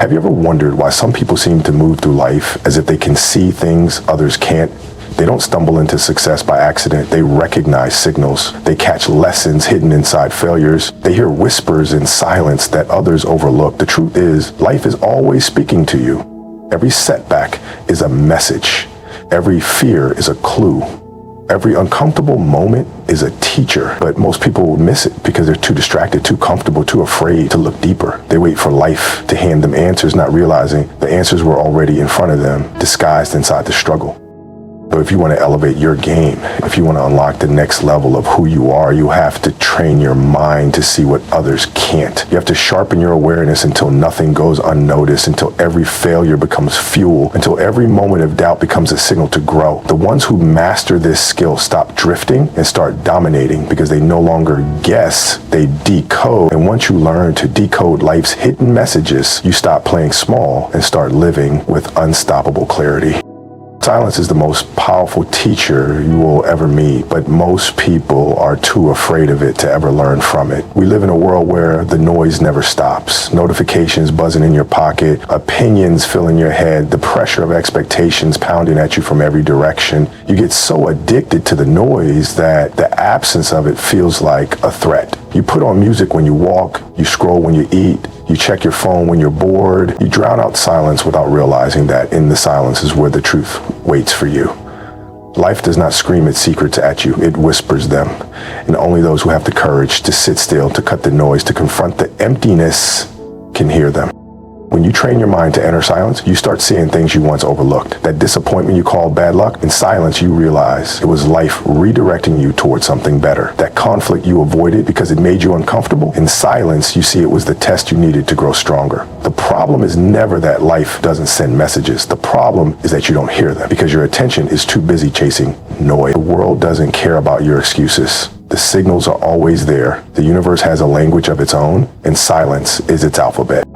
Have you ever wondered why some people seem to move through life as if they can see things others can't? They don't stumble into success by accident. They recognize signals. They catch lessons hidden inside failures. They hear whispers in silence that others overlook. The truth is, life is always speaking to you. Every setback is a message. Every fear is a clue. Every uncomfortable moment is a teacher, but most people miss it because they're too distracted, too comfortable, too afraid to look deeper. They wait for life to hand them answers, not realizing the answers were already in front of them, disguised inside the struggle. But if you want to elevate your game, if you want to unlock the next level of who you are, you have to train your mind to see what others can't. You have to sharpen your awareness until nothing goes unnoticed, until every failure becomes fuel, until every moment of doubt becomes a signal to grow. The ones who master this skill stop drifting and start dominating because they no longer guess, they decode. And once you learn to decode life's hidden messages, you stop playing small and start living with unstoppable clarity. Silence is the most powerful teacher you will ever meet, but most people are too afraid of it to ever learn from it. We live in a world where the noise never stops. Notifications buzzing in your pocket, opinions filling your head, the pressure of expectations pounding at you from every direction. You get so addicted to the noise that the absence of it feels like a threat. You put on music when you walk, you scroll when you eat, you check your phone when you're bored. You drown out silence without realizing that in the silence is where the truth waits for you. Life does not scream its secrets at you, it whispers them. And only those who have the courage to sit still, to cut the noise, to confront the emptiness can hear them. When you train your mind to enter silence, you start seeing things you once overlooked. That disappointment you called bad luck, in silence you realize it was life redirecting you towards something better. That conflict you avoided because it made you uncomfortable, in silence you see it was the test you needed to grow stronger. The problem is never that life doesn't send messages. The problem is that you don't hear them because your attention is too busy chasing noise. The world doesn't care about your excuses. The signals are always there. The universe has a language of its own, and silence is its alphabet.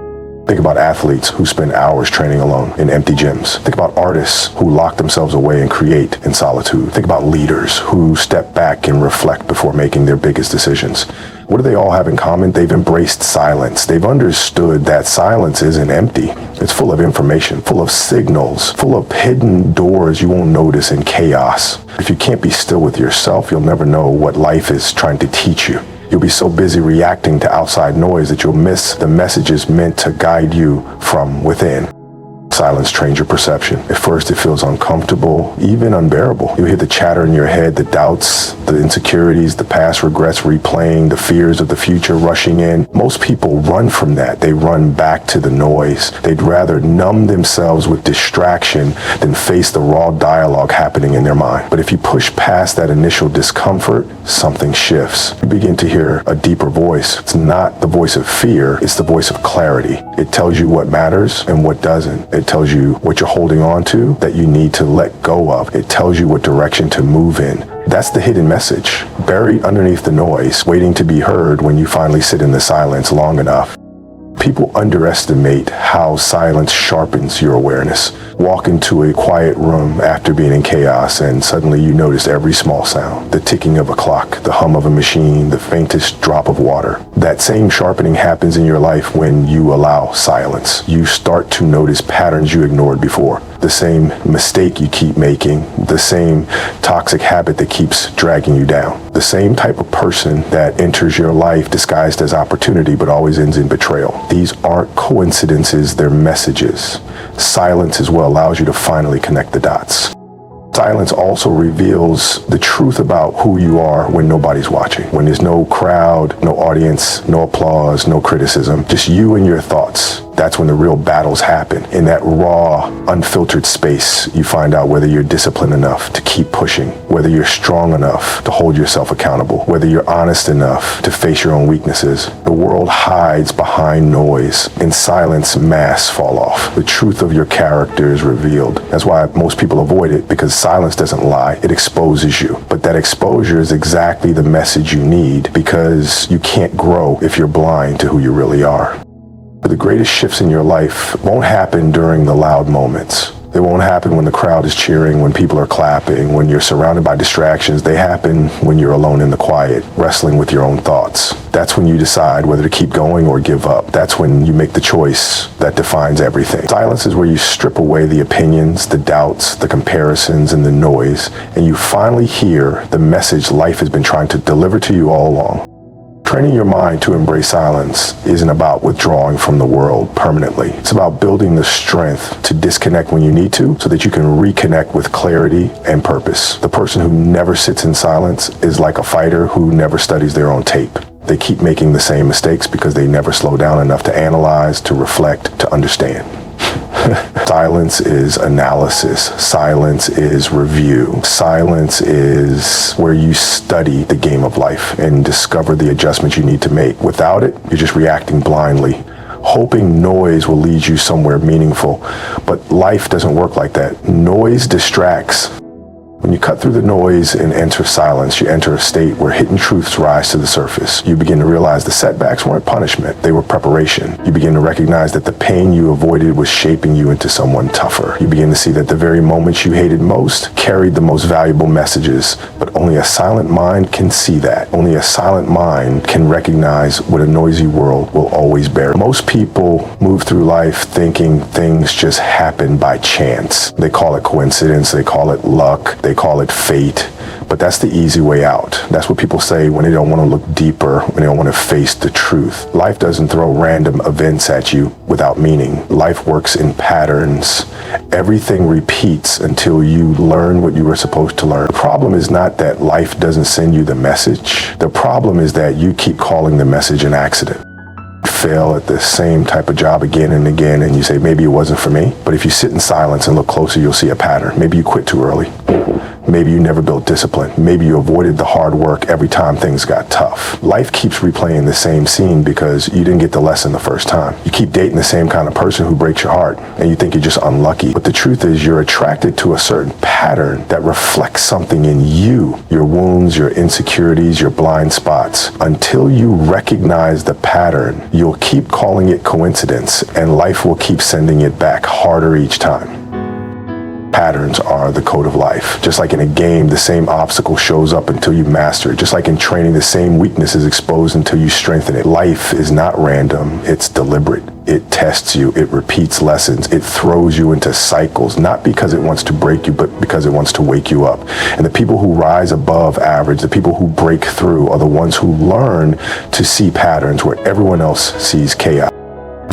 Think about athletes who spend hours training alone in empty gyms. Think about artists who lock themselves away and create in solitude. Think about leaders who step back and reflect before making their biggest decisions. What do they all have in common? They've embraced silence. They've understood that silence isn't empty. It's full of information, full of signals, full of hidden doors you won't notice in chaos. If you can't be still with yourself, you'll never know what life is trying to teach you. You'll be so busy reacting to outside noise that you'll miss the messages meant to guide you from within. Silence trains your perception. At first it feels uncomfortable, even unbearable. You hear the chatter in your head, the doubts, the insecurities, the past regrets replaying, the fears of the future rushing in. Most people run from that. They run back to the noise. They'd rather numb themselves with distraction than face the raw dialogue happening in their mind. But if you push past that initial discomfort, something shifts. You begin to hear a deeper voice. It's not the voice of fear, it's the voice of clarity. It tells you what matters and what doesn't. It tells you what you're holding on to that you need to let go of. It tells you what direction to move in. That's the hidden message, buried underneath the noise, waiting to be heard when you finally sit in the silence long enough. People underestimate how silence sharpens your awareness. Walk into a quiet room after being in chaos and suddenly you notice every small sound, the ticking of a clock, the hum of a machine, the faintest drop of water. That same sharpening happens in your life when you allow silence. You start to notice patterns you ignored before. The same mistake you keep making, the same toxic habit that keeps dragging you down. The same type of person that enters your life disguised as opportunity but always ends in betrayal. These aren't coincidences, they're messages. Silence is what allows you to finally connect the dots. Silence also reveals the truth about who you are when nobody's watching. When there's no crowd, no audience, no applause, no criticism, just you and your thoughts. That's when the real battles happen. In that raw, unfiltered space, you find out whether you're disciplined enough to keep pushing, whether you're strong enough to hold yourself accountable, whether you're honest enough to face your own weaknesses. The world hides behind noise. In silence, masks fall off. The truth of your character is revealed. That's why most people avoid it, because silence doesn't lie. It exposes you. But that exposure is exactly the message you need, because you can't grow if you're blind to who you really are. The greatest shifts in your life won't happen during the loud moments. They won't happen when the crowd is cheering, when people are clapping, when you're surrounded by distractions. They happen when you're alone in the quiet, wrestling with your own thoughts. That's when you decide whether to keep going or give up. That's when you make the choice that defines everything. Silence is where you strip away the opinions, the doubts, the comparisons, and the noise, and you finally hear the message life has been trying to deliver to you all along. Training your mind to embrace silence isn't about withdrawing from the world permanently. It's about building the strength to disconnect when you need to so that you can reconnect with clarity and purpose. The person who never sits in silence is like a fighter who never studies their own tape. They keep making the same mistakes because they never slow down enough to analyze, to reflect, to understand. Silence is analysis. Silence is review. Silence is where you study the game of life and discover the adjustments you need to make. Without it, you're just reacting blindly, hoping noise will lead you somewhere meaningful. But life doesn't work like that. Noise distracts. When you cut through the noise and enter silence, you enter a state where hidden truths rise to the surface. You begin to realize the setbacks weren't punishment, they were preparation. You begin to recognize that the pain you avoided was shaping you into someone tougher. You begin to see that the very moments you hated most carried the most valuable messages, but only a silent mind can see that. Only a silent mind can recognize what a noisy world will always bear. Most people move through life thinking things just happen by chance. They call it coincidence, they call it luck, they call it fate, but that's the easy way out. That's what people say when they don't want to look deeper, when they don't want to face the truth. Life doesn't throw random events at you without meaning. Life works in patterns. Everything repeats until you learn what you were supposed to learn. The problem is not that life doesn't send you the message. The problem is that you keep calling the message an accident. Fail at the same type of job again and again, and you say, maybe it wasn't for me. But if you sit in silence and look closer, you'll see a pattern. Maybe you quit too early. Maybe you never built discipline. Maybe you avoided the hard work every time things got tough. Life keeps replaying the same scene because you didn't get the lesson the first time. You keep dating the same kind of person who breaks your heart, and you think you're just unlucky. But the truth is you're attracted to a certain pattern that reflects something in you, your wounds, your insecurities, your blind spots. Until you recognize the pattern, you'll keep calling it coincidence, and life will keep sending it back harder each time. Patterns are the code of life. Just like in a game, the same obstacle shows up until you master it. Just like in training, the same weakness is exposed until you strengthen it. Life is not random, it's deliberate. It tests you, it repeats lessons, it throws you into cycles, not because it wants to break you, but because it wants to wake you up. And the people who rise above average, the people who break through, are the ones who learn to see patterns where everyone else sees chaos.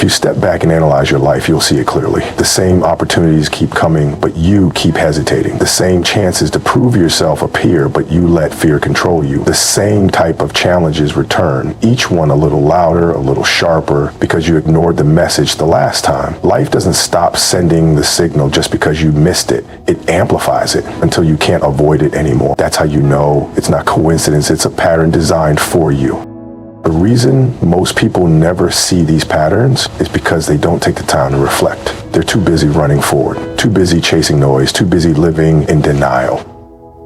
If you step back and analyze your life, you'll see it clearly. The same opportunities keep coming, but you keep hesitating. The same chances to prove yourself appear, but you let fear control you. The same type of challenges return, each one a little louder, a little sharper, because you ignored the message the last time. Life doesn't stop sending the signal just because you missed it. It amplifies it until you can't avoid it anymore. That's how you know it's not coincidence, it's a pattern designed for you. The reason most people never see these patterns is because they don't take the time to reflect. They're too busy running forward, too busy chasing noise, too busy living in denial.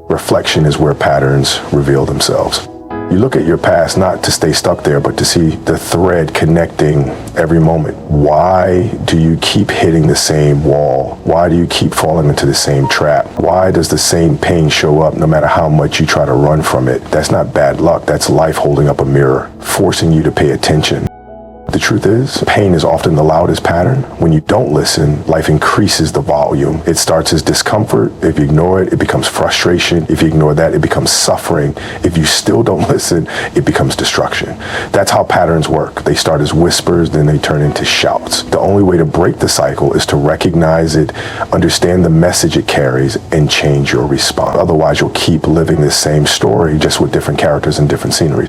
Reflection is where patterns reveal themselves. You look at your past not to stay stuck there, but to see the thread connecting every moment. Why do you keep hitting the same wall? Why do you keep falling into the same trap? Why does the same pain show up no matter how much you try to run from it? That's not bad luck, that's life holding up a mirror, forcing you to pay attention. The truth is, pain is often the loudest pattern. When you don't listen, life increases the volume. It starts as discomfort. If you ignore it, it becomes frustration. If you ignore that, it becomes suffering. If you still don't listen, it becomes destruction. That's how patterns work. They start as whispers, then they turn into shouts. The only way to break the cycle is to recognize it, understand the message it carries, and change your response. Otherwise, you'll keep living this same story, just with different characters and different sceneries.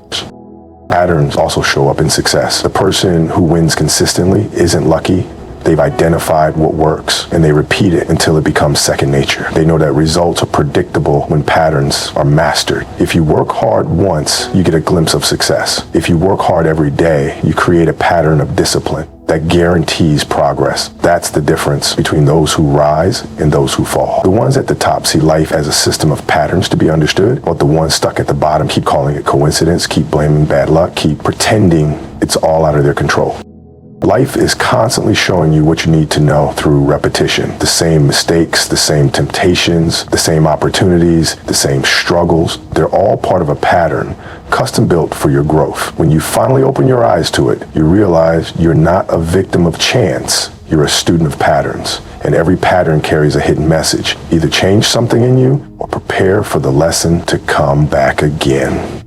Patterns also show up in success. The person who wins consistently isn't lucky. They've identified what works, and they repeat it until it becomes second nature. They know that results are predictable when patterns are mastered. If you work hard once, you get a glimpse of success. If you work hard every day, you create a pattern of discipline that guarantees progress. That's the difference between those who rise and those who fall. The ones at the top see life as a system of patterns to be understood, but the ones stuck at the bottom keep calling it coincidence, keep blaming bad luck, keep pretending it's all out of their control. Life is constantly showing you what you need to know through repetition. The same mistakes, the same temptations, the same opportunities, the same struggles. They're all part of a pattern custom built for your growth. When you finally open your eyes to it, you realize you're not a victim of chance. You're a student of patterns. And every pattern carries a hidden message. Either change something in you or prepare for the lesson to come back again.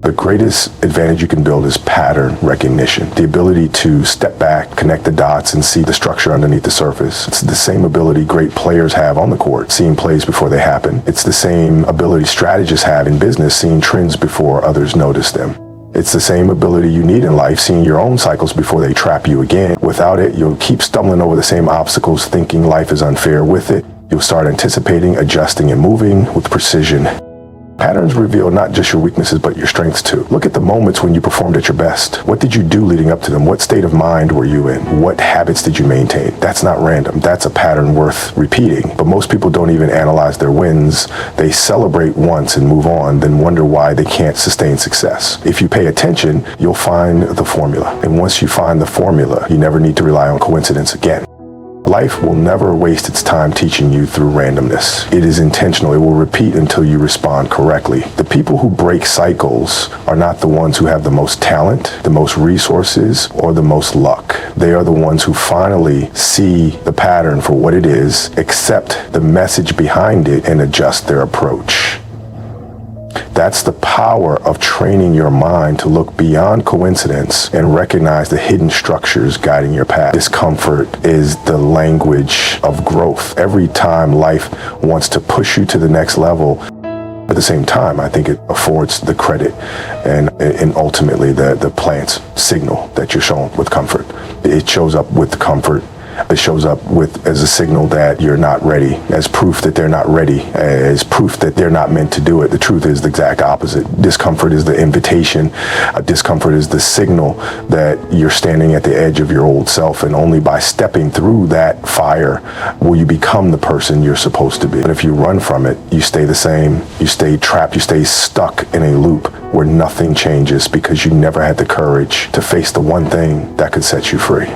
The greatest advantage you can build is pattern recognition. The ability to step back, connect the dots, and see the structure underneath the surface. It's the same ability great players have on the court, seeing plays before they happen. It's the same ability strategists have in business, seeing trends before others notice them. It's the same ability you need in life, seeing your own cycles before they trap you again. Without it, you'll keep stumbling over the same obstacles, thinking life is unfair. With it, you'll start anticipating, adjusting, and moving with precision. Patterns reveal not just your weaknesses, but your strengths too. Look at the moments when you performed at your best. What did you do leading up to them? What state of mind were you in? What habits did you maintain? That's not random. That's a pattern worth repeating. But most people don't even analyze their wins. They celebrate once and move on, then wonder why they can't sustain success. If you pay attention, you'll find the formula. And once you find the formula, you never need to rely on coincidence again. Life will never waste its time teaching you through randomness. It is intentional. It will repeat until you respond correctly. The people who break cycles are not the ones who have the most talent, the most resources, or the most luck. They are the ones who finally see the pattern for what it is, accept the message behind it, and adjust their approach. That's the power of training your mind to look beyond coincidence and recognize the hidden structures guiding your path. Discomfort is the language of growth. Every time life wants to push you to the next level, at the same time, I think it affords the credit and ultimately the plant's signal that you're shown with comfort. It shows up with comfort. It shows up as a signal that you're not ready, as proof that they're not ready, as proof that they're not meant to do it. The truth is the exact opposite. Discomfort is the invitation. Discomfort is the signal that you're standing at the edge of your old self, and only by stepping through that fire will you become the person you're supposed to be. But if you run from it, you stay the same. You stay trapped. You stay stuck in a loop where nothing changes because you never had the courage to face the one thing that could set you free.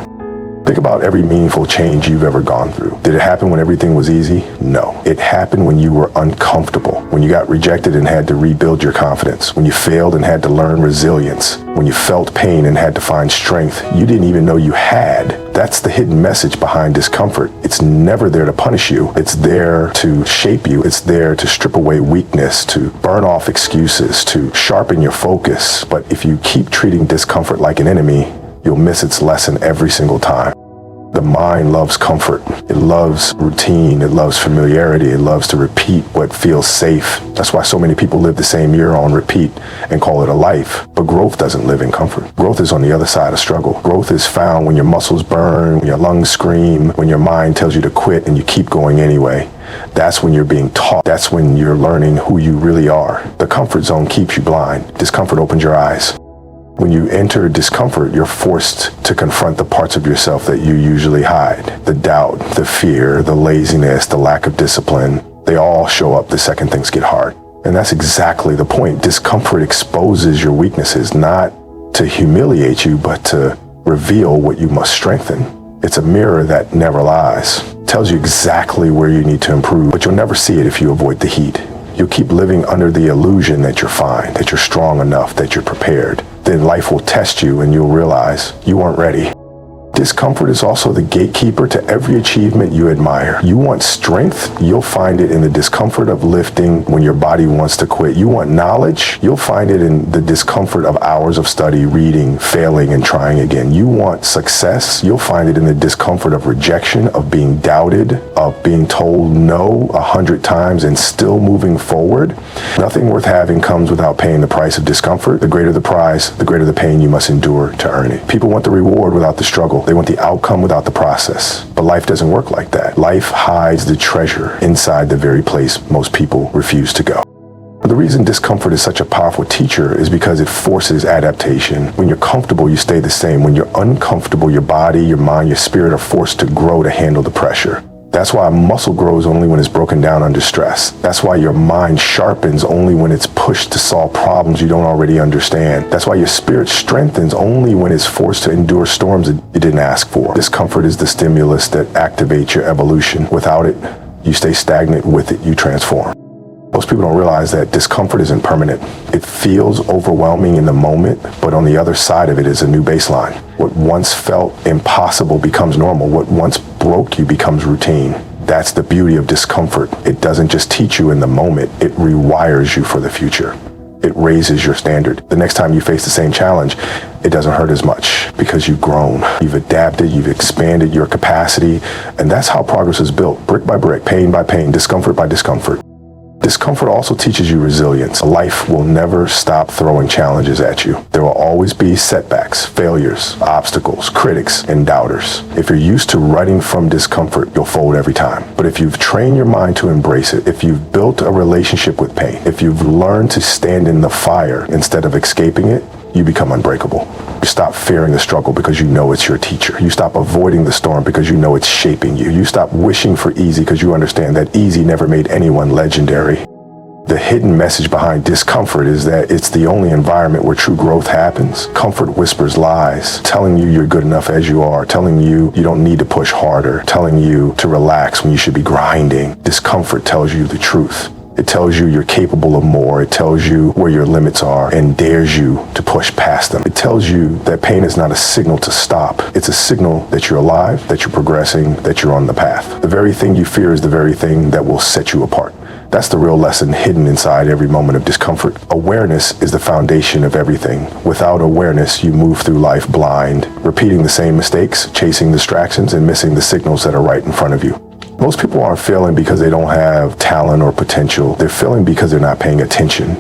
Think about every meaningful change you've ever gone through. Did it happen when everything was easy? No. It happened when you were uncomfortable, when you got rejected and had to rebuild your confidence, when you failed and had to learn resilience, when you felt pain and had to find strength you didn't even know you had. That's the hidden message behind discomfort. It's never there to punish you. It's there to shape you. It's there to strip away weakness, to burn off excuses, to sharpen your focus. But if you keep treating discomfort like an enemy, you'll miss its lesson every single time. The mind loves comfort. It loves routine. It loves familiarity. It loves to repeat what feels safe. That's why so many people live the same year on repeat and call it a life. But growth doesn't live in comfort. Growth is on the other side of struggle. Growth is found when your muscles burn, when your lungs scream, when your mind tells you to quit and you keep going anyway. That's when you're being taught. That's when you're learning who you really are. The comfort zone keeps you blind. Discomfort opens your eyes. When you enter discomfort, you're forced to confront the parts of yourself that you usually hide. The doubt, the fear, the laziness, the lack of discipline, they all show up the second things get hard. And that's exactly the point. Discomfort exposes your weaknesses, not to humiliate you, but to reveal what you must strengthen. It's a mirror that never lies. It tells you exactly where you need to improve, but you'll never see it if you avoid the heat. You'll keep living under the illusion that you're fine, that you're strong enough, that you're prepared. Then life will test you and you'll realize you weren't ready. Discomfort is also the gatekeeper to every achievement you admire. You want strength? You'll find it in the discomfort of lifting when your body wants to quit. You want knowledge? You'll find it in the discomfort of hours of study, reading, failing, and trying again. You want success? You'll find it in the discomfort of rejection, of being doubted, of being told no 100 times and still moving forward. Nothing worth having comes without paying the price of discomfort. The greater the prize, the greater the pain you must endure to earn it. People want the reward without the struggle. They want the outcome without the process. But life doesn't work like that. Life hides the treasure inside the very place most people refuse to go. The reason discomfort is such a powerful teacher is because it forces adaptation. When you're comfortable, you stay the same. When you're uncomfortable, your body, your mind, your spirit are forced to grow to handle the pressure. That's why muscle grows only when it's broken down under stress. That's why your mind sharpens only when it's pushed to solve problems you don't already understand. That's why your spirit strengthens only when it's forced to endure storms that you didn't ask for. Discomfort is the stimulus that activates your evolution. Without it, you stay stagnant. With it, you transform. Most people don't realize that discomfort isn't permanent. It feels overwhelming in the moment, but on the other side of it is a new baseline. What once felt impossible becomes normal. What once broke you becomes routine. That's the beauty of discomfort. It doesn't just teach you in the moment, it rewires you for the future. It raises your standard. The next time you face the same challenge, it doesn't hurt as much because you've grown, you've adapted, you've expanded your capacity, and that's how progress is built, brick by brick, pain by pain, discomfort by discomfort. Discomfort also teaches you resilience. Life will never stop throwing challenges at you. There will always be setbacks, failures, obstacles, critics, and doubters. If you're used to running from discomfort, you'll fold every time. But if you've trained your mind to embrace it, if you've built a relationship with pain, if you've learned to stand in the fire instead of escaping it, you become unbreakable. You stop fearing the struggle because you know it's your teacher. You stop avoiding the storm because you know it's shaping you. You stop wishing for easy because you understand that easy never made anyone legendary. The hidden message behind discomfort is that it's the only environment where true growth happens. Comfort whispers lies, telling you you're good enough as you are, telling you you don't need to push harder, telling you to relax when you should be grinding. Discomfort tells you the truth. It tells you you're capable of more. It tells you where your limits are and dares you to push past them. It tells you that pain is not a signal to stop. It's a signal that you're alive, that you're progressing, that you're on the path. The very thing you fear is the very thing that will set you apart. That's the real lesson hidden inside every moment of discomfort. Awareness is the foundation of everything. Without awareness, you move through life blind, repeating the same mistakes, chasing distractions, and missing the signals that are right in front of you. Most people aren't failing because they don't have talent or potential. They're failing because they're not paying attention.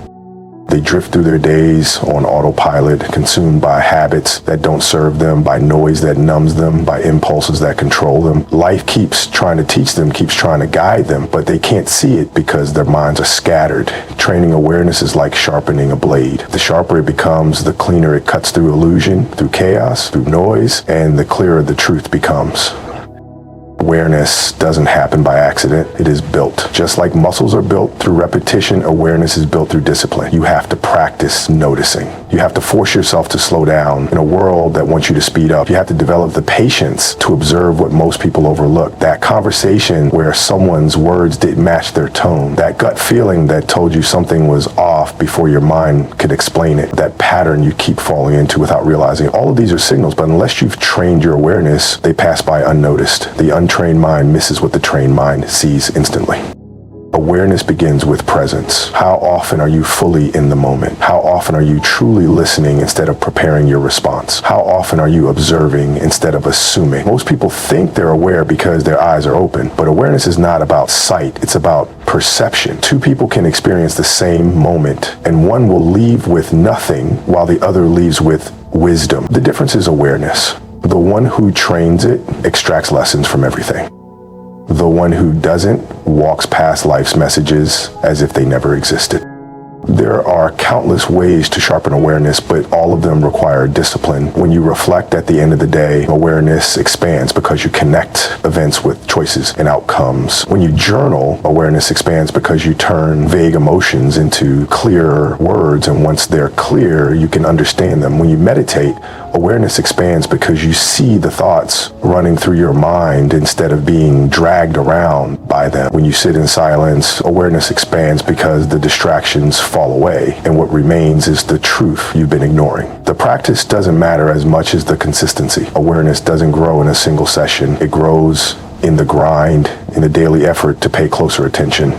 They drift through their days on autopilot, consumed by habits that don't serve them, by noise that numbs them, by impulses that control them. Life keeps trying to teach them, keeps trying to guide them, but they can't see it because their minds are scattered. Training awareness is like sharpening a blade. The sharper it becomes, the cleaner it cuts through illusion, through chaos, through noise, and the clearer the truth becomes. Awareness doesn't happen by accident. It is built. Just like muscles are built through repetition, awareness is built through discipline. You have to practice noticing. You have to force yourself to slow down. In a world that wants you to speed up, you have to develop the patience to observe what most people overlook. That conversation where someone's words didn't match their tone. That gut feeling that told you something was off before your mind could explain it. That pattern you keep falling into without realizing. All of these are signals, but unless you've trained your awareness, they pass by unnoticed. The untrained mind misses what the trained mind sees instantly. Awareness begins with presence. How often are you fully in the moment? How often are you truly listening instead of preparing your response? How often are you observing instead of assuming? Most people think they're aware because their eyes are open, but awareness is not about sight. It's about perception. Two people can experience the same moment, and one will leave with nothing while the other leaves with wisdom. The difference is awareness. The one who trains it extracts lessons from everything. The one who doesn't walks past life's messages as if they never existed. There are countless ways to sharpen awareness, but all of them require discipline. When you reflect at the end of the day, awareness expands because you connect events with choices and outcomes. When you journal, awareness expands because you turn vague emotions into clear words, and once they're clear, you can understand them. When you meditate, awareness expands because you see the thoughts running through your mind instead of being dragged around by them. When you sit in silence, awareness expands because the distractions fall away, and what remains is the truth you've been ignoring. The practice doesn't matter as much as the consistency. Awareness doesn't grow in a single session. It grows in the grind, in the daily effort to pay closer attention.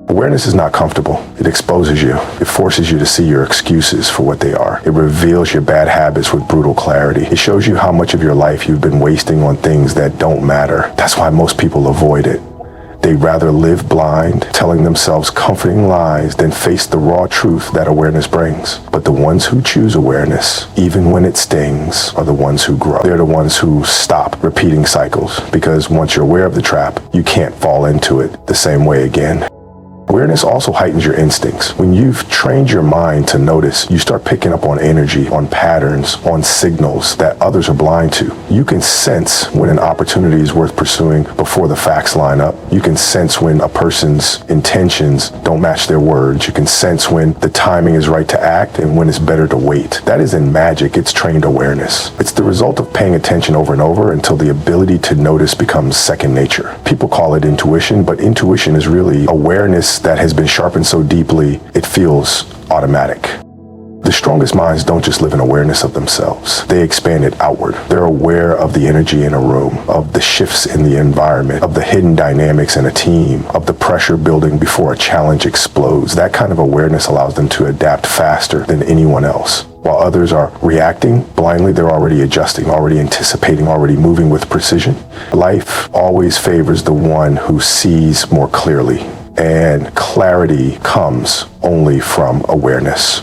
Awareness is not comfortable. It exposes you. It forces you to see your excuses for what they are. It reveals your bad habits with brutal clarity. It shows you how much of your life you've been wasting on things that don't matter. That's why most people avoid it. They'd rather live blind, telling themselves comforting lies than face the raw truth that awareness brings. But the ones who choose awareness, even when it stings, are the ones who grow. They're the ones who stop repeating cycles, because once you're aware of the trap, you can't fall into it the same way again. Awareness Awareness also heightens your instincts. When you've trained your mind to notice, you start picking up on energy, on patterns, on signals that others are blind to. You can sense when an opportunity is worth pursuing before the facts line up. You can sense when a person's intentions don't match their words. You can sense when the timing is right to act and when it's better to wait. That isn't magic, it's trained awareness. It's the result of paying attention over and over until the ability to notice becomes second nature. People call it intuition, but intuition is really awareness that has been sharpened so deeply it feels automatic. The strongest minds don't just live in awareness of themselves. They expand it outward. They're aware of the energy in a room, of the shifts in the environment, of the hidden dynamics in a team, of the pressure building before a challenge explodes. That kind of awareness allows them to adapt faster than anyone else. While others are reacting blindly, they're already adjusting, already anticipating, already moving with precision. Life always favors the one who sees more clearly, and clarity comes only from awareness.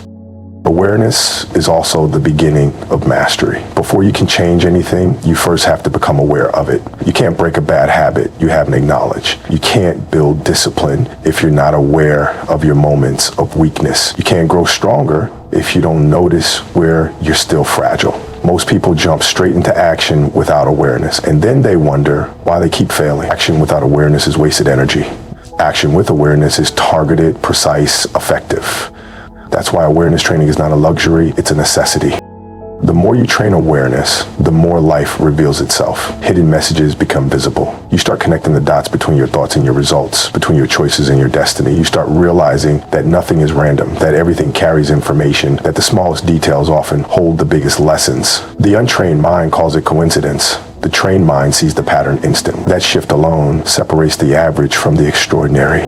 Awareness is also the beginning of mastery. Before you can change anything, you first have to become aware of it. You can't break a bad habit you haven't acknowledged. You can't build discipline if you're not aware of your moments of weakness. You can't grow stronger if you don't notice where you're still fragile. Most people jump straight into action without awareness, and then they wonder why they keep failing. Action without awareness is wasted energy. Action with awareness is targeted, precise, effective. That's why awareness training is not a luxury, it's a necessity. The more you train awareness, the more life reveals itself. Hidden messages become visible. You start connecting the dots between your thoughts and your results, between your choices and your destiny. You start realizing that nothing is random, that everything carries information, that the smallest details often hold the biggest lessons. The untrained mind calls it coincidence. The trained mind sees the pattern instantly. That shift alone separates the average from the extraordinary.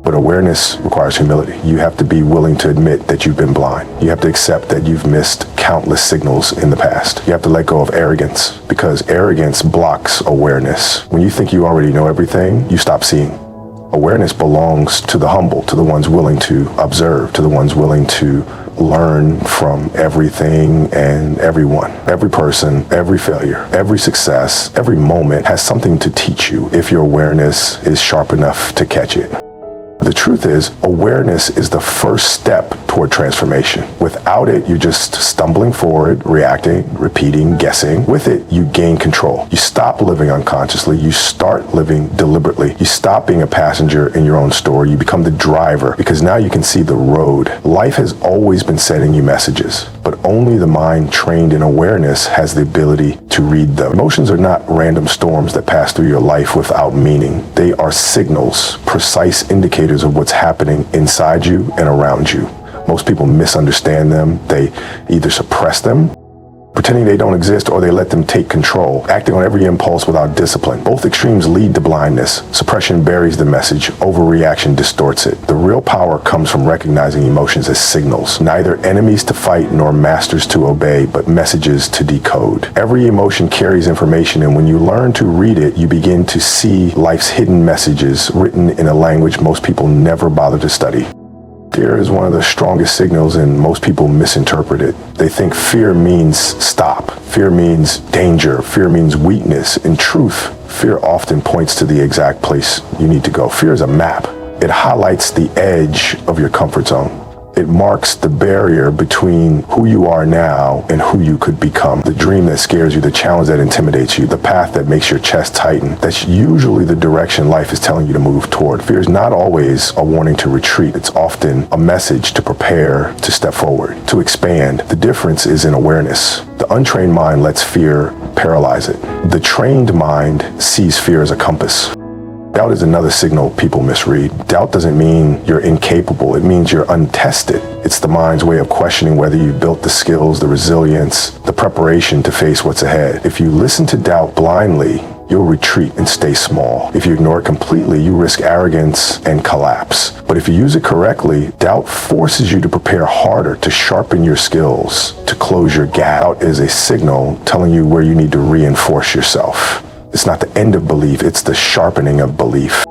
But awareness requires humility. You have to be willing to admit that you've been blind. You have to accept that you've missed countless signals in the past. You have to let go of arrogance, because arrogance blocks awareness. When you think you already know everything, you stop seeing. Awareness belongs to the humble, to the ones willing to observe, to the ones willing to learn from everything and everyone. Every person, every failure, every success, every moment has something to teach you if your awareness is sharp enough to catch it. The truth is, awareness is the first step toward transformation. Without it, you're just stumbling forward, reacting, repeating, guessing. With it, you gain control. You stop living unconsciously. You start living deliberately. You stop being a passenger in your own story. You become the driver, because now you can see the road. Life has always been sending you messages, but only the mind trained in awareness has the ability to read them. Emotions are not random storms that pass through your life without meaning. They are signals, precise indicators of what's happening inside you and around you. Most people misunderstand them. They either suppress them, pretending they don't exist, or they let them take control, acting on every impulse without discipline. Both extremes lead to blindness. Suppression buries the message. Overreaction distorts it. The real power comes from recognizing emotions as signals, neither enemies to fight nor masters to obey, but messages to decode. Every emotion carries information, and when you learn to read it, you begin to see life's hidden messages written in a language most people never bother to study. Fear is one of the strongest signals, and most people misinterpret it. They think fear means stop. Fear means danger. Fear means weakness. In truth, fear often points to the exact place you need to go. Fear is a map. It highlights the edge of your comfort zone. It marks the barrier between who you are now and who you could become. The dream that scares you, the challenge that intimidates you, the path that makes your chest tighten. That's usually the direction life is telling you to move toward. Fear is not always a warning to retreat. It's often a message to prepare, to step forward, to expand. The difference is in awareness. The untrained mind lets fear paralyze it. The trained mind sees fear as a compass. Doubt is another signal people misread. Doubt doesn't mean you're incapable. It means you're untested. It's the mind's way of questioning whether you've built the skills, the resilience, the preparation to face what's ahead. If you listen to doubt blindly, you'll retreat and stay small. If you ignore it completely, you risk arrogance and collapse. But if you use it correctly, doubt forces you to prepare harder, to sharpen your skills, to close your gap. Doubt is a signal telling you where you need to reinforce yourself. It's not the end of belief, it's the sharpening of belief.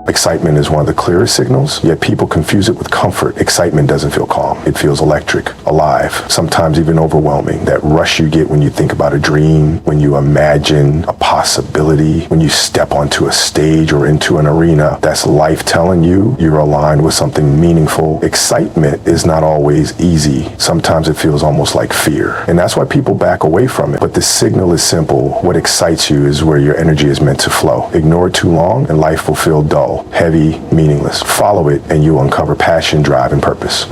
Excitement is one of the clearest signals, yet people confuse it with comfort. Excitement doesn't feel calm. It feels electric, alive, sometimes even overwhelming. That rush you get when you think about a dream, when you imagine a possibility, when you step onto a stage or into an arena, that's life telling you you're aligned with something meaningful. Excitement is not always easy. Sometimes it feels almost like fear. And that's why people back away from it. But the signal is simple. What excites you is where your energy is meant to flow. Ignore it too long and life will feel dull, heavy, meaningless. Follow it and you'll uncover passion, drive, and purpose.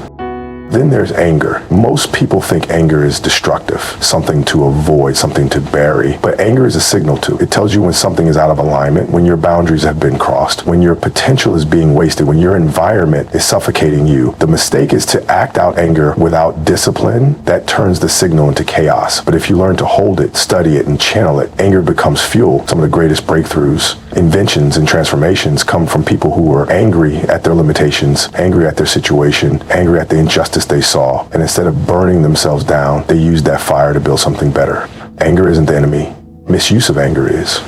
Then there's anger. Most people think anger is destructive, something to avoid, something to bury. But anger is a signal too. It tells you when something is out of alignment, when your boundaries have been crossed, when your potential is being wasted, when your environment is suffocating you. The mistake is to act out anger without discipline. That turns the signal into chaos. But if you learn to hold it, study it, and channel it, anger becomes fuel. Some of the greatest breakthroughs, inventions, and transformations come from people who were angry at their limitations, angry at their situation, angry at the injustice they saw, and instead of burning themselves down, they used that fire to build something better. Anger isn't the enemy. Misuse of anger is.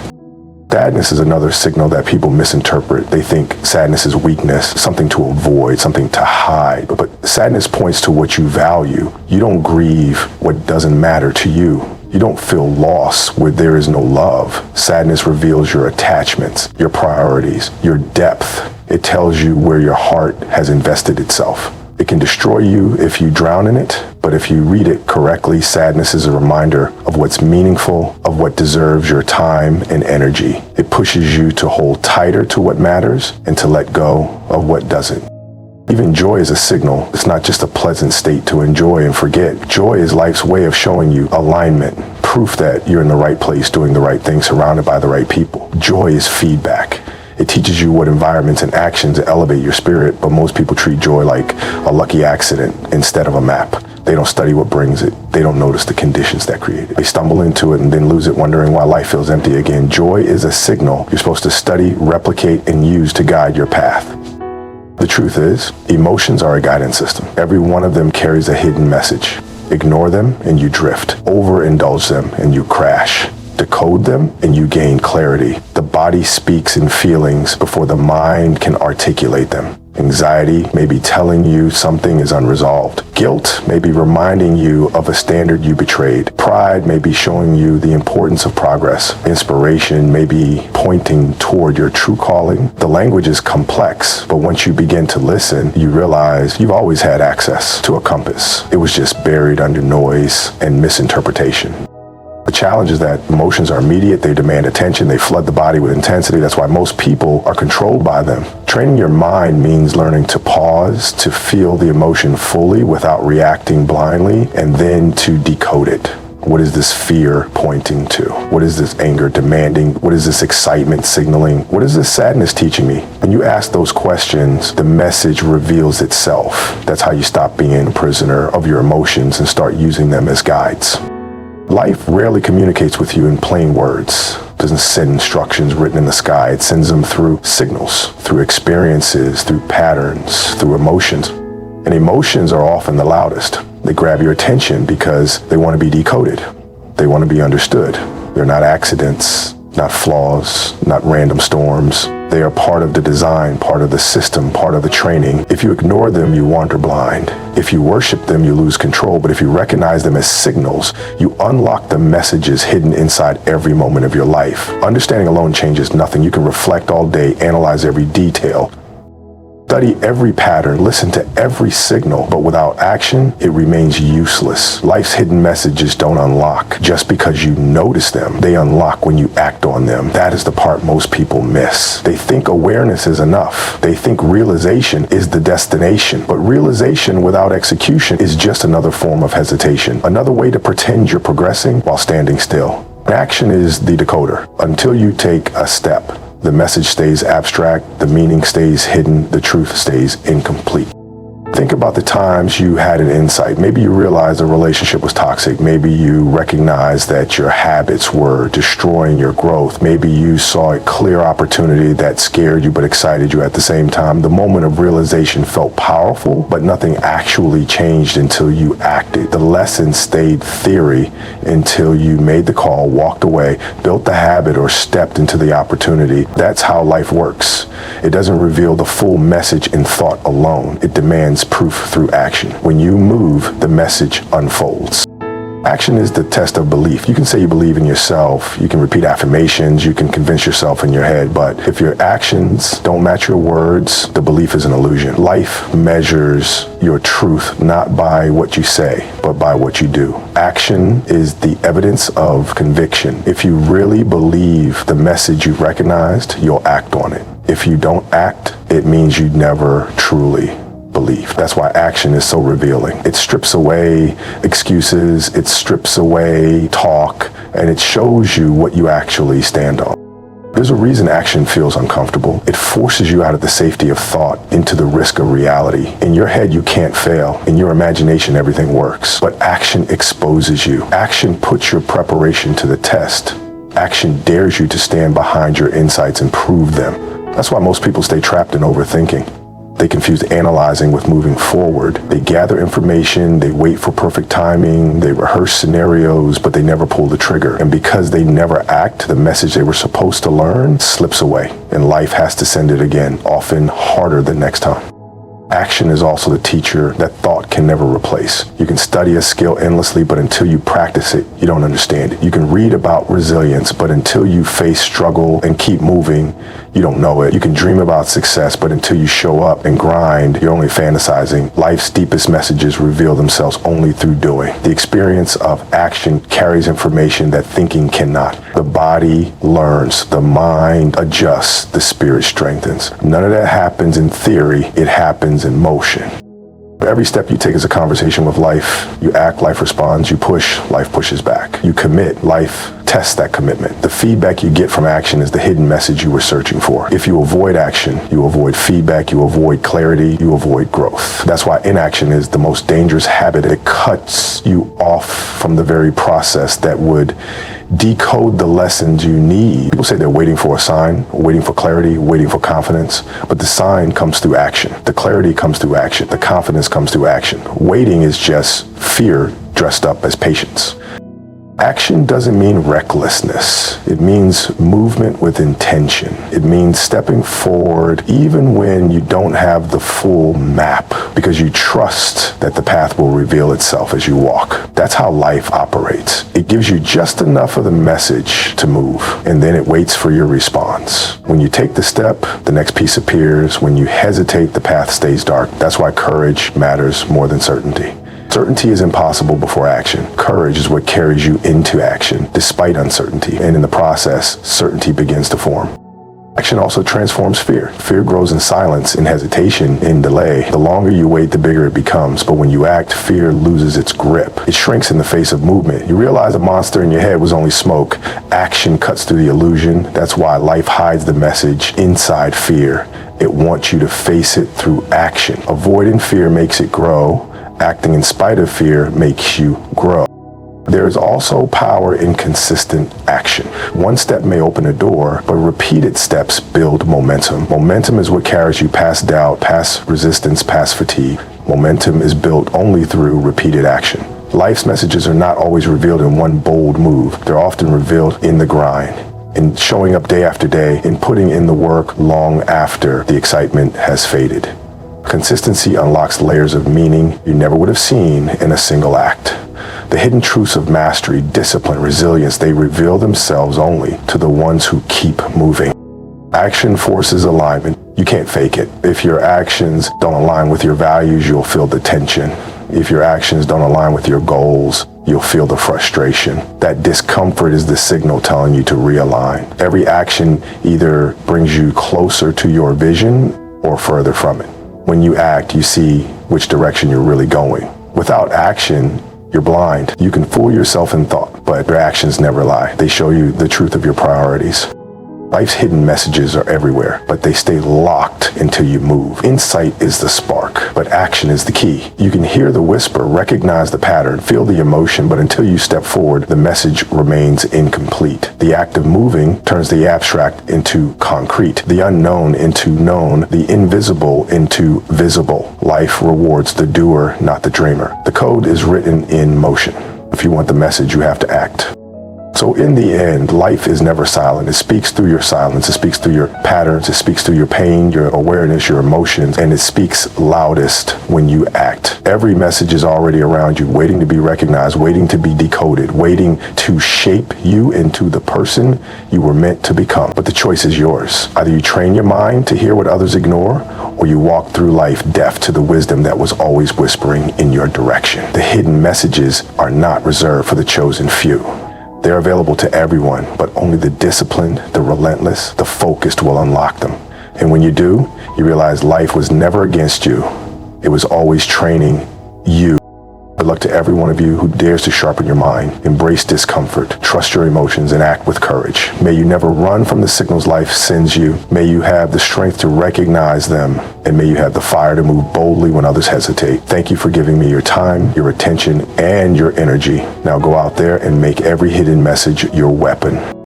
Sadness is another signal that people misinterpret. They think sadness is weakness, something to avoid, something to hide. But sadness points to what you value. You don't grieve what doesn't matter to you. You don't feel loss where there is no love. Sadness reveals your attachments, your priorities, your depth. It tells you where your heart has invested itself. It can destroy you if you drown in it, but if you read it correctly, sadness is a reminder of what's meaningful, of what deserves your time and energy. It pushes you to hold tighter to what matters and to let go of what doesn't. Even joy is a signal. It's not just a pleasant state to enjoy and forget. Joy is life's way of showing you alignment, proof that you're in the right place, doing the right thing, surrounded by the right people. Joy is feedback. It teaches you what environments and actions elevate your spirit, but most people treat joy like a lucky accident instead of a map. They don't study what brings it. They don't notice the conditions that create it. They stumble into it and then lose it, wondering why life feels empty again. Joy is a signal you're supposed to study, replicate, and use to guide your path. The truth is, emotions are a guidance system. Every one of them carries a hidden message. Ignore them and you drift. Overindulge them and you crash. Decode them and you gain clarity. The body speaks in feelings before the mind can articulate them. Anxiety may be telling you something is unresolved. Guilt may be reminding you of a standard you betrayed. Pride may be showing you the importance of progress. Inspiration may be pointing toward your true calling. The language is complex, but once you begin to listen, you realize you've always had access to a compass. It was just buried under noise and misinterpretation. The challenge is that emotions are immediate, they demand attention, they flood the body with intensity. That's why most people are controlled by them. Training your mind means learning to pause, to feel the emotion fully without reacting blindly, and then to decode it. What is this fear pointing to? What is this anger demanding? What is this excitement signaling? What is this sadness teaching me? When you ask those questions, the message reveals itself. That's how you stop being a prisoner of your emotions and start using them as guides. Life rarely communicates with you in plain words. It doesn't send instructions written in the sky. It sends them through signals, through experiences, through patterns, through emotions. And emotions are often the loudest. They grab your attention because they want to be decoded. They want to be understood. They're not accidents, not flaws, not random storms. They are part of the design, part of the system, part of the training. If you ignore them, you wander blind. If you worship them, you lose control. But if you recognize them as signals, you unlock the messages hidden inside every moment of your life. Understanding alone changes nothing. You can reflect all day, analyze every detail, study every pattern, listen to every signal, but without action, it remains useless. Life's hidden messages don't unlock just because you notice them. They unlock when you act on them. That is the part most people miss. They think awareness is enough. They think realization is the destination. But realization without execution is just another form of hesitation, another way to pretend you're progressing while standing still. Action is the decoder. Until you take a step, the message stays abstract, the meaning stays hidden, the truth stays incomplete. Think about the times you had an insight. Maybe you realized a relationship was toxic. Maybe you recognized that your habits were destroying your growth. Maybe you saw a clear opportunity that scared you but excited you at the same time. The moment of realization felt powerful, but nothing actually changed until you acted. The lesson stayed theory until you made the call, walked away, built the habit, or stepped into the opportunity. That's how life works. It doesn't reveal the full message in thought alone. It demands proof through action. When you move, the message unfolds. Action is the test of belief. You can say you believe in yourself, you can repeat affirmations, you can convince yourself in your head, but if your actions don't match your words, the belief is an illusion. Life measures your truth not by what you say, but by what you do. Action is the evidence of conviction. If you really believe the message you recognized, you'll act on it. If you don't act, it means you never truly believe. That's why action is so revealing. It strips away excuses, it strips away talk, and it shows you what you actually stand on. There's a reason action feels uncomfortable. It forces you out of the safety of thought into the risk of reality. In your head, you can't fail. In your imagination, everything works. But action exposes you. Action puts your preparation to the test. Action dares you to stand behind your insights and prove them. That's why most people stay trapped in overthinking. They confuse analyzing with moving forward. They gather information, they wait for perfect timing, they rehearse scenarios, but they never pull the trigger. And because they never act, the message they were supposed to learn slips away, and life has to send it again, often harder the next time. Action is also the teacher that thought can never replace. You can study a skill endlessly, but until you practice it, you don't understand it. You can read about resilience, but until you face struggle and keep moving, you don't know it. You can dream about success, but until you show up and grind, you're only fantasizing. Life's deepest messages reveal themselves only through doing. The experience of action carries information that thinking cannot. The body learns, the mind adjusts, the spirit strengthens. None of that happens in theory, it happens in motion. Every step you take is a conversation with life. You act, life responds. You push, life pushes back. You commit, life tests that commitment. The feedback you get from action is the hidden message you were searching for. If you avoid action, you avoid feedback, you avoid clarity, you avoid growth. That's why inaction is the most dangerous habit. It cuts you off from the very process that would decode the lessons you need. People say they're waiting for a sign, waiting for clarity, waiting for confidence, but the sign comes through action. The clarity comes through action. The confidence comes through action. Waiting is just fear dressed up as patience. Action doesn't mean recklessness. It means movement with intention. It means stepping forward even when you don't have the full map, because you trust that the path will reveal itself as you walk. That's how life operates. It gives you just enough of the message to move, and then it waits for your response. When you take the step, the next piece appears. When you hesitate, the path stays dark. That's why courage matters more than certainty. Certainty is impossible before action. Courage is what carries you into action, despite uncertainty. And in the process, certainty begins to form. Action also transforms fear. Fear grows in silence, in hesitation, in delay. The longer you wait, the bigger it becomes. But when you act, fear loses its grip. It shrinks in the face of movement. You realize the monster in your head was only smoke. Action cuts through the illusion. That's why life hides the message inside fear. It wants you to face it through action. Avoiding fear makes it grow. Acting in spite of fear makes you grow. There is also power in consistent action. One step may open a door, but repeated steps build momentum. Momentum is what carries you past doubt, past resistance, past fatigue. Momentum is built only through repeated action. Life's messages are not always revealed in one bold move. They're often revealed in the grind, in showing up day after day, in putting in the work long after the excitement has faded. Consistency unlocks layers of meaning you never would have seen in a single act. The hidden truths of mastery, discipline, resilience, they reveal themselves only to the ones who keep moving. Action forces alignment. You can't fake it. If your actions don't align with your values, you'll feel the tension. If your actions don't align with your goals, you'll feel the frustration. That discomfort is the signal telling you to realign. Every action either brings you closer to your vision or further from it. When you act, you see which direction you're really going. Without action, you're blind. You can fool yourself in thought, but your actions never lie. They show you the truth of your priorities. Life's hidden messages are everywhere, but they stay locked until you move. Insight is the spark, but action is the key. You can hear the whisper, recognize the pattern, feel the emotion, but until you step forward, the message remains incomplete. The act of moving turns the abstract into concrete, the unknown into known, the invisible into visible. Life rewards the doer, not the dreamer. The code is written in motion. If you want the message, you have to act. So in the end, life is never silent. It speaks through your silence. It speaks through your patterns. It speaks through your pain, your awareness, your emotions, and it speaks loudest when you act. Every message is already around you, waiting to be recognized, waiting to be decoded, waiting to shape you into the person you were meant to become. But the choice is yours. Either you train your mind to hear what others ignore, or you walk through life deaf to the wisdom that was always whispering in your direction. The hidden messages are not reserved for the chosen few. They're available to everyone, but only the disciplined, the relentless, the focused will unlock them. And when you do, you realize life was never against you. It was always training you. Good luck to every one of you who dares to sharpen your mind, embrace discomfort, trust your emotions, and act with courage. May you never run from the signals life sends you. May you have the strength to recognize them, and may you have the fire to move boldly when others hesitate. Thank you for giving me your time, your attention, and your energy. Now go out there and make every hidden message your weapon.